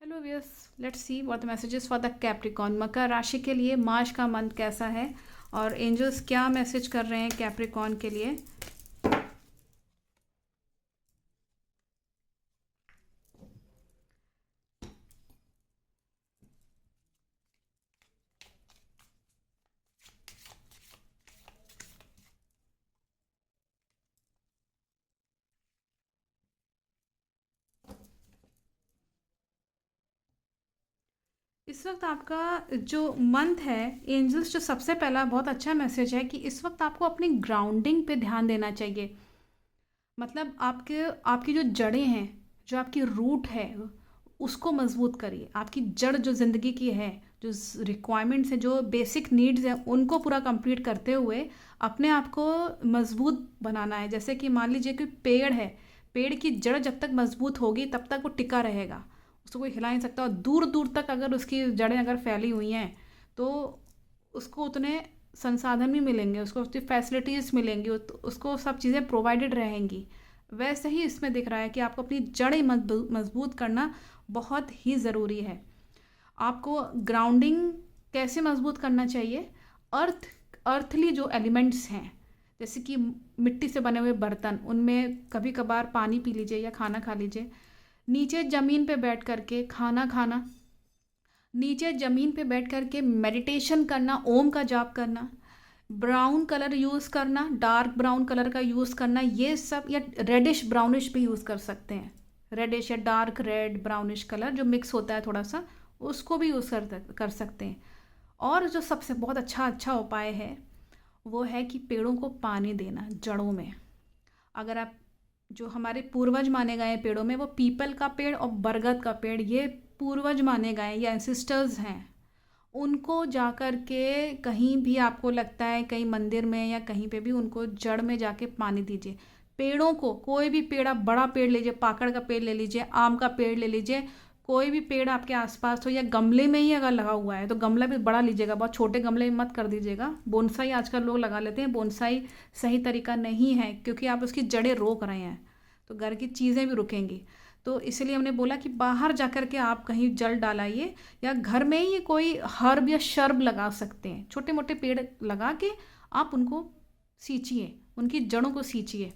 Hello व्यस, let's see what the messages for the Capricorn. मकर राशि के लिए मार्च का मंथ कैसा है और एंजल्स क्या मैसेज कर रहे हैं कैप्रिकॉन के लिए। इस वक्त आपका जो मंथ है, एंजल्स जो सबसे पहला बहुत अच्छा मैसेज है कि इस वक्त आपको अपनी ग्राउंडिंग पे ध्यान देना चाहिए। मतलब आपके आपकी जो जड़ें हैं, जो आपकी रूट है, उसको मजबूत करिए। आपकी जड़ जो ज़िंदगी की है, जो रिक्वायरमेंट्स हैं, जो बेसिक नीड्स हैं, उनको पूरा कंप्लीट करते हुए अपने आप को मजबूत बनाना है। जैसे कि मान लीजिए कि पेड़ है, पेड़ की जड़ जब तक मजबूत होगी तब तक वो टिका रहेगा, उसको कोई हिला नहीं सकता। और दूर दूर तक अगर उसकी जड़ें अगर फैली हुई हैं तो उसको उतने संसाधन भी मिलेंगे, उसको उतनी फैसिलिटीज़ मिलेंगी, उसको सब चीज़ें प्रोवाइडेड रहेंगी। वैसे ही इसमें दिख रहा है कि आपको अपनी जड़ें मजबूत करना बहुत ही ज़रूरी है। आपको ग्राउंडिंग कैसे मजबूत करना चाहिए? अर्थ अर्थली जो एलिमेंट्स हैं, जैसे कि मिट्टी से बने हुए बर्तन, उनमें कभी कभार पानी पी लीजिए या खाना खा लीजिए। नीचे ज़मीन पे बैठ करके खाना खाना, नीचे ज़मीन पे बैठ करके मेडिटेशन करना, ओम का जाप करना, ब्राउन कलर यूज़ करना, डार्क ब्राउन कलर का यूज़ करना, ये सब, या रेडिश ब्राउनिश भी यूज़ कर सकते हैं। रेडिश या डार्क रेड ब्राउनिश कलर जो मिक्स होता है थोड़ा सा, उसको भी यूज़ कर सकते हैं। और जो सबसे बहुत अच्छा अच्छा उपाय है वो है कि पेड़ों को पानी देना जड़ों में। अगर आप, जो हमारे पूर्वज माने गए हैं पेड़ों में, वो पीपल का पेड़ और बरगद का पेड़, ये पूर्वज माने गए हैं, ये एंसिस्टर्स हैं। उनको जाकर के कहीं भी आपको लगता है, कहीं मंदिर में या कहीं पे भी, उनको जड़ में जाके पानी दीजिए। पेड़ों को, कोई भी पेड़, आप बड़ा पेड़ लीजिए, पाकड़ का पेड़ ले लीजिए, आम का पेड़ ले लीजिए, कोई भी पेड़ आपके आसपास हो, या गमले में ही अगर लगा हुआ है तो गमला भी बड़ा लीजिएगा, बहुत छोटे गमले में मत कर दीजिएगा। बोनसाई आजकल लोग लगा लेते हैं, बोनसाई सही तरीका नहीं है क्योंकि आप उसकी जड़ें रोक रहे हैं, तो घर की चीज़ें भी रुकेंगी। तो इसलिए हमने बोला कि बाहर जाकर के आप कहीं जल डालाइए, या घर में ही कोई हर्ब या शर्ब लगा सकते हैं। छोटे मोटे पेड़ लगा के आप उनको सींचिए, उनकी जड़ों को सींचिए।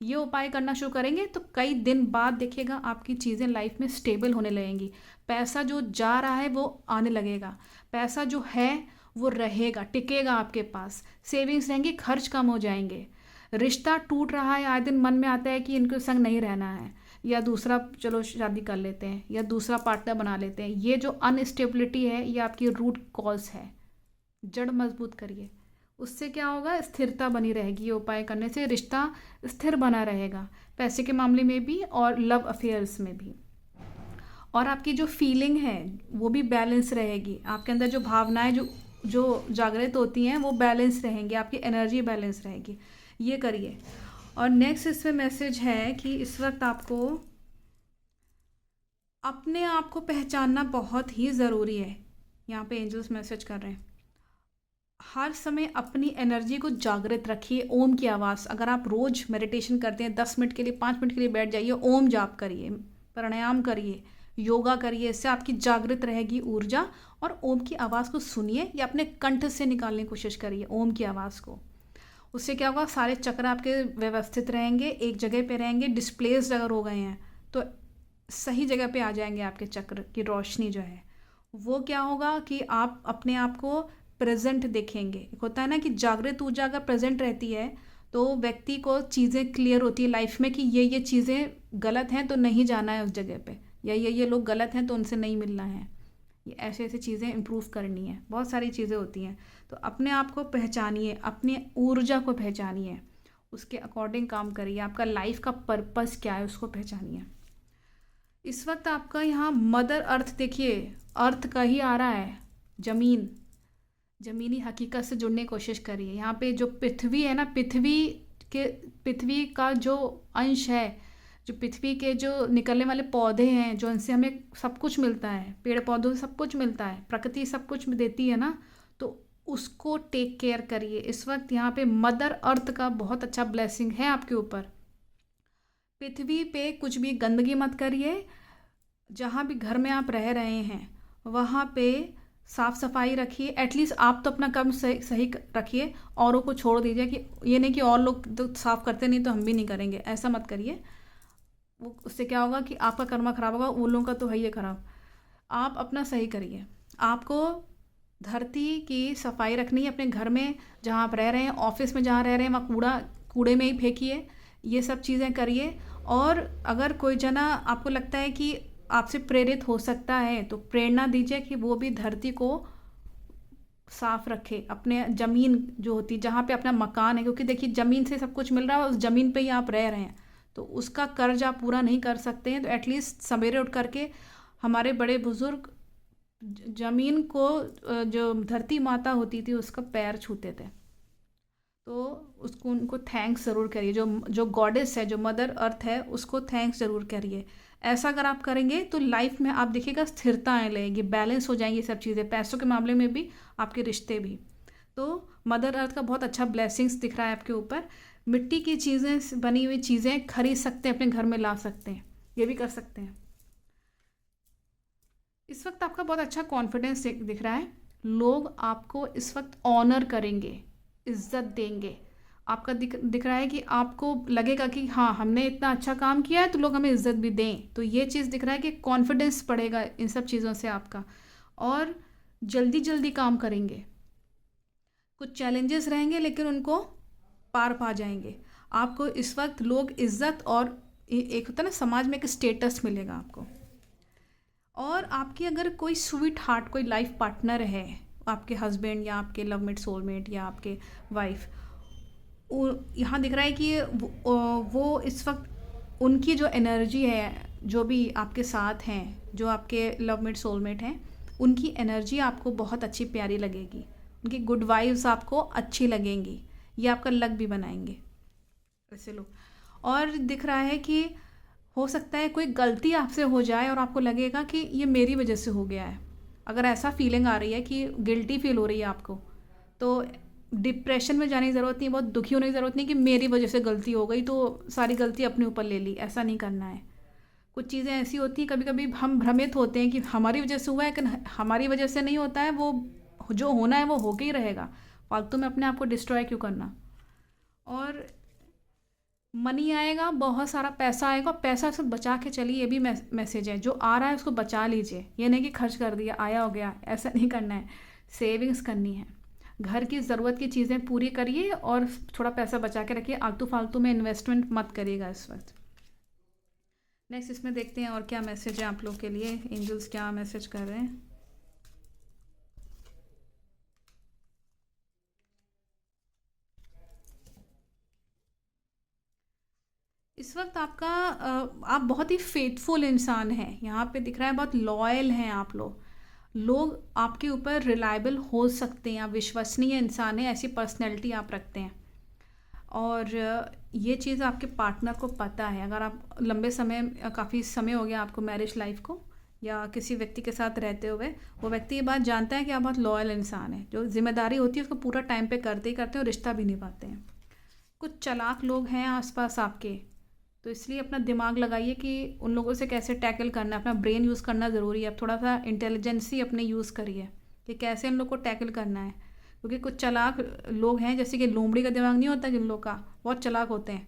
ये उपाय करना शुरू करेंगे तो कई दिन बाद देखिएगा आपकी चीज़ें लाइफ में स्टेबल होने लगेंगी। पैसा जो जा रहा है वो आने लगेगा, पैसा जो है वो रहेगा, टिकेगा आपके पास, सेविंग्स रहेंगी, खर्च कम हो जाएंगे। रिश्ता टूट रहा है, आए दिन मन में आता है कि इनके संग नहीं रहना है, या दूसरा चलो शादी कर लेते हैं, या दूसरा पार्टनर बना लेते हैं। ये जो अनस्टेबिलिटी है ये आपकी रूट कॉज है। जड़ मजबूत करिए, उससे क्या होगा, स्थिरता बनी रहेगी। ये उपाय करने से रिश्ता स्थिर बना रहेगा, पैसे के मामले में भी और लव अफेयर्स में भी। और आपकी जो फीलिंग है वो भी बैलेंस रहेगी, आपके अंदर जो भावनाएं जो जो जागृत होती हैं वो बैलेंस रहेंगी, आपकी एनर्जी बैलेंस रहेगी। ये करिए। और नेक्स्ट इसमें मैसेज है कि इस वक्त आपको अपने आप को पहचानना बहुत ही ज़रूरी है। यहाँ पे एंजल्स मैसेज कर रहे हैं, हर समय अपनी एनर्जी को जागृत रखिए। ओम की आवाज़, अगर आप रोज़ मेडिटेशन करते हैं, 10 मिनट के लिए, 5 मिनट के लिए बैठ जाइए, ओम जाप करिए, प्राणायाम करिए, योगा करिए, इससे आपकी जागृत रहेगी ऊर्जा। और ओम की आवाज़ को सुनिए या अपने कंठ से निकालने की कोशिश करिए ओम की आवाज़ को। उससे क्या होगा, सारे चक्र आपके व्यवस्थित रहेंगे, एक जगह पे रहेंगे। डिस्प्लेस्ड अगर हो गए हैं तो सही जगह पे आ जाएंगे, आपके चक्र की रोशनी जो है वो क्या होगा कि आप अपने आप को प्रेजेंट देखेंगे। एक होता है ना कि जागृत ऊर्जा अगर प्रेजेंट रहती है तो व्यक्ति को चीज़ें क्लियर होती है लाइफ में कि ये चीज़ें गलत हैं तो नहीं जाना है उस जगह पे, या ये लोग गलत हैं तो उनसे नहीं मिलना है, ये ऐसे ऐसे चीज़ें इम्प्रूव करनी है। बहुत सारी चीज़ें होती हैं, तो अपने आप को पहचानिए, अपनी ऊर्जा को पहचानिए, उसके अकॉर्डिंग काम करिए। आपका लाइफ का पर्पस क्या है उसको पहचानिए। इस वक्त आपका यहाँ मदर अर्थ देखिए, अर्थ का ही आ रहा है, ज़मीन, ज़मीनी हकीकत से जुड़ने की कोशिश करिए। यहाँ पे जो पृथ्वी है ना, पृथ्वी का जो अंश है, जो पृथ्वी के जो निकलने वाले पौधे हैं, जो उनसे हमें सब कुछ मिलता है, पेड़ पौधों से सब कुछ मिलता है, प्रकृति सब कुछ देती है ना, तो उसको टेक केयर करिए। इस वक्त यहाँ पे मदर अर्थ का बहुत अच्छा ब्लेसिंग है आपके ऊपर। पृथ्वी पे कुछ भी गंदगी मत करिए, जहाँ भी घर में आप रह रहे हैं वहाँ पे साफ़ सफाई रखिए। एटलीस्ट आप तो अपना काम सही सही रखिए, औरों को छोड़ दीजिए। कि ये नहीं कि और लोग तो साफ़ करते नहीं तो हम भी नहीं करेंगे, ऐसा मत करिए। वो उससे क्या होगा कि आपका कर्मा खराब होगा, उन लोगों का तो है ही है खराब। आप अपना सही करिए। आपको धरती की सफाई रखनी है अपने घर में, जहाँ आप रह रहे हैं, ऑफिस में जहाँ रह रहे हैं वहाँ कूड़े में ही फेंकिए। ये सब चीज़ें करिए। और अगर कोई जना आपको लगता है कि आपसे प्रेरित हो सकता है तो प्रेरणा दीजिए कि वो भी धरती को साफ रखे। अपने ज़मीन जो होती है जहाँ पे अपना मकान है, क्योंकि देखिए ज़मीन से सब कुछ मिल रहा है, उस ज़मीन पे ही आप रह रहे हैं, तो उसका कर्ज आप पूरा नहीं कर सकते हैं। तो एटलीस्ट सवेरे उठ करके हमारे बड़े बुजुर्ग ज़मीन को, जो धरती माता होती थी उसका पैर छूते थे। तो उसको उनको थैंक्स ज़रूर करिए। जो जो गॉडेस है, जो मदर अर्थ है, उसको थैंक्स ज़रूर करिए। ऐसा अगर आप करेंगे तो लाइफ में आप देखिएगा स्थिरता आने लगेगी, बैलेंस हो जाएंगी सब चीज़ें, पैसों के मामले में भी, आपके रिश्ते भी। तो मदर अर्थ का बहुत अच्छा ब्लेसिंग्स दिख रहा है आपके ऊपर। मिट्टी की चीज़ें, बनी हुई चीज़ें खरीद सकते हैं, अपने घर में ला सकते हैं, ये भी कर सकते हैं। इस वक्त आपका बहुत अच्छा कॉन्फिडेंस दिख रहा है। लोग आपको इस वक्त ऑनर करेंगे, इज्जत देंगे। आपका दिख रहा है कि आपको लगेगा कि हाँ हमने इतना अच्छा काम किया है तो लोग हमें इज्जत भी दें। तो ये चीज़ दिख रहा है कि कॉन्फिडेंस बढ़ेगा इन सब चीज़ों से आपका। और जल्दी जल्दी काम करेंगे। कुछ चैलेंजेस रहेंगे लेकिन उनको पार पा जाएंगे। आपको इस वक्त लोग इज्जत और एक होता है ना समाज में एक स्टेटस मिलेगा आपको। और आपकी अगर कोई स्वीट हार्ट कोई लाइफ पार्टनर है, आपके हस्बैंड या आपके लवमेट, सोलमेट या आपके वाइफ, यहाँ दिख रहा है कि वो इस वक्त उनकी जो एनर्जी है, जो भी आपके साथ हैं, जो आपके लवमेट सोलमेट हैं, उनकी एनर्जी आपको बहुत अच्छी प्यारी लगेगी। उनकी गुड वाइब्स आपको अच्छी लगेंगी। ये आपका लक भी बनाएंगे ऐसे लोग। और दिख रहा है कि हो सकता है कोई गलती आपसे हो जाए और आपको लगेगा कि ये मेरी वजह से हो गया है। अगर ऐसा फीलिंग आ रही है कि गिल्टी फील हो रही है आपको, तो डिप्रेशन में जाने की ज़रूरत नहीं, बहुत दुखी होने की ज़रूरत नहीं कि मेरी वजह से गलती हो गई तो सारी गलती अपने ऊपर ले ली। ऐसा नहीं करना है। कुछ चीज़ें ऐसी होती हैं, कभी कभी हम भ्रमित होते हैं कि हमारी वजह से हुआ है, लेकिन हमारी वजह से नहीं होता है। वो जो होना है वो होके ही रहेगा। फालतू में अपने आप को डिस्ट्रॉय क्यों करना। और मनी आएगा, बहुत सारा पैसा आएगा। पैसा सब बचा के चलिए, ये भी मैसेज है। जो आ रहा है उसको बचा लीजिए। ये नहीं कि खर्च कर दिया, आया हो गया, ऐसा नहीं करना है। सेविंग्स करनी है। घर की ज़रूरत की चीज़ें पूरी करिए और थोड़ा पैसा बचा के रखिए। आलतू फालतू में इन्वेस्टमेंट मत करिएगा इस वक्त। नेक्स्ट इसमें देखते हैं और क्या मैसेज है आप लोग के लिए, एंजल्स क्या मैसेज कर रहे हैं। इस वक्त आपका आप बहुत ही फेथफुल इंसान हैं। यहाँ पे दिख रहा है बहुत लॉयल हैं आप लोग। लोग आपके ऊपर रिलायबल हो सकते हैं, आप विश्वसनीय इंसान हैं, ऐसी पर्सनैलिटी आप रखते हैं। और ये चीज़ आपके पार्टनर को पता है। अगर आप लंबे समय, काफ़ी समय हो गया आपको मैरिज लाइफ को या किसी व्यक्ति के साथ रहते हुए, वो व्यक्ति ये बात जानता है कि आप बहुत लॉयल इंसान हैं। जो जिम्मेदारी होती है उसको पूरा टाइम पे करते ही करते हैं और रिश्ता भी निभाते हैं। कुछ चालाक लोग हैं आसपास आपके, तो इसलिए अपना दिमाग लगाइए कि उन लोगों से कैसे टैकल करना है। अपना ब्रेन यूज़ करना ज़रूरी है। आप थोड़ा सा इंटेलिजेंसी अपने यूज़ करिए कि कैसे उन लोग को टैकल करना है। क्योंकि कुछ चालाक लोग हैं, जैसे कि लोमड़ी का दिमाग नहीं होता जिन लोग का, बहुत चालाक होते हैं।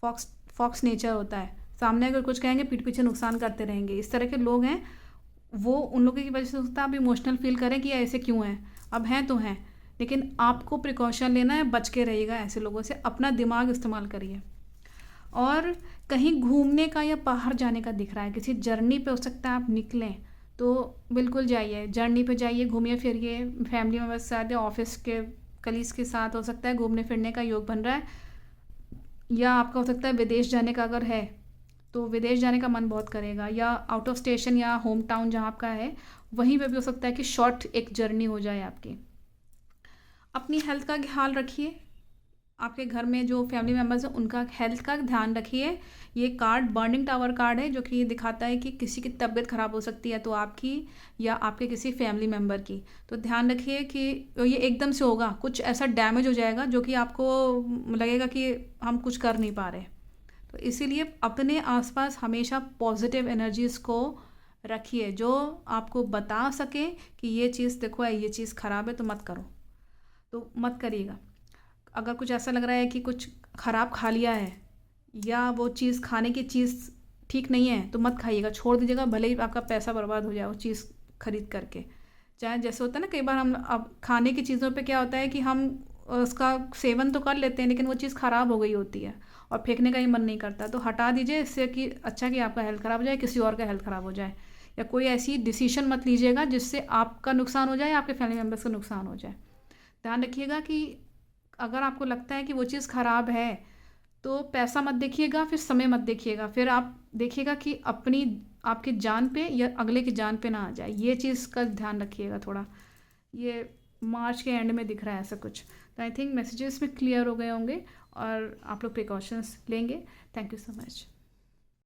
फॉक्स फॉक्स नेचर होता है। सामने अगर कुछ कहेंगे पीठ पीछे नुकसान करते रहेंगे। इस तरह के लोग हैं। वो उन लोगों की वजह से होता है आप इमोशनल फील करें कि ऐसे क्यों हैं। अब हैं तो हैं, लेकिन आपको प्रिकॉशन लेना है, बच के रहिएगा ऐसे लोगों से। अपना दिमाग इस्तेमाल करिए। और कहीं घूमने का या बाहर जाने का दिख रहा है, किसी जर्नी पे हो सकता है आप निकलें, तो बिल्कुल जाइए, जर्नी पे जाइए, घूमिए फिरिए। फैमिली मेम्बर्स के साथ या ऑफिस के कलीग्स के साथ हो सकता है घूमने फिरने का योग बन रहा है। या आपका हो सकता है विदेश जाने का अगर है तो विदेश जाने का मन बहुत करेगा। या आउट ऑफ स्टेशन या होम टाउन जहाँ आपका है वहीं पे भी हो सकता है कि शॉर्ट एक जर्नी हो जाए आपकी। अपनी हेल्थ का ख्याल रखिए। आपके घर में जो फैमिली मेम्बर्स हैं उनका हेल्थ का ध्यान रखिए। ये कार्ड बर्निंग टावर कार्ड है, जो कि ये दिखाता है कि किसी की तबीयत ख़राब हो सकती है, तो आपकी या आपके किसी फैमिली मेम्बर की। तो ध्यान रखिए कि ये एकदम से होगा, कुछ ऐसा डैमेज हो जाएगा जो कि आपको लगेगा कि हम कुछ कर नहीं पा रहे। तो इसीलिए अपने आसपास हमेशा पॉजिटिव एनर्जीज़ को रखिए जो आपको बता सके कि ये चीज़ देखो ये चीज़ ख़राब है तो मत करो, तो मत करिएगा। अगर कुछ ऐसा लग रहा है कि कुछ ख़राब खा लिया है या वो चीज़ खाने की चीज़ ठीक नहीं है तो मत खाइएगा, छोड़ दीजिएगा, भले ही आपका पैसा बर्बाद हो जाए वो चीज़ खरीद करके। चाहे जैसे होता है ना, कई बार हम अब खाने की चीज़ों पे क्या होता है कि हम उसका सेवन तो कर लेते हैं लेकिन वो चीज़ ख़राब हो गई होती है और फेंकने का ही मन नहीं करता, तो हटा दीजिए। इससे कि अच्छा कि आपका हेल्थ ख़राब हो जाए, किसी और का हेल्थ ख़राब हो जाए, या कोई ऐसी डिसीजन मत लीजिएगा जिससे आपका नुकसान हो जाए, आपके फैमिली मेम्बर्स का नुकसान हो जाए। ध्यान रखिएगा कि अगर आपको लगता है कि वो चीज़ ख़राब है तो पैसा मत देखिएगा, फिर समय मत देखिएगा, फिर आप देखिएगा कि अपनी आपकी जान पे या अगले की जान पे ना आ जाए, ये चीज़ का ध्यान रखिएगा थोड़ा। ये मार्च के एंड में दिख रहा है ऐसा कुछ, तो आई थिंक मैसेजेस में क्लियर हो गए होंगे और आप लोग प्रिकॉशंस लेंगे। Thank you so much.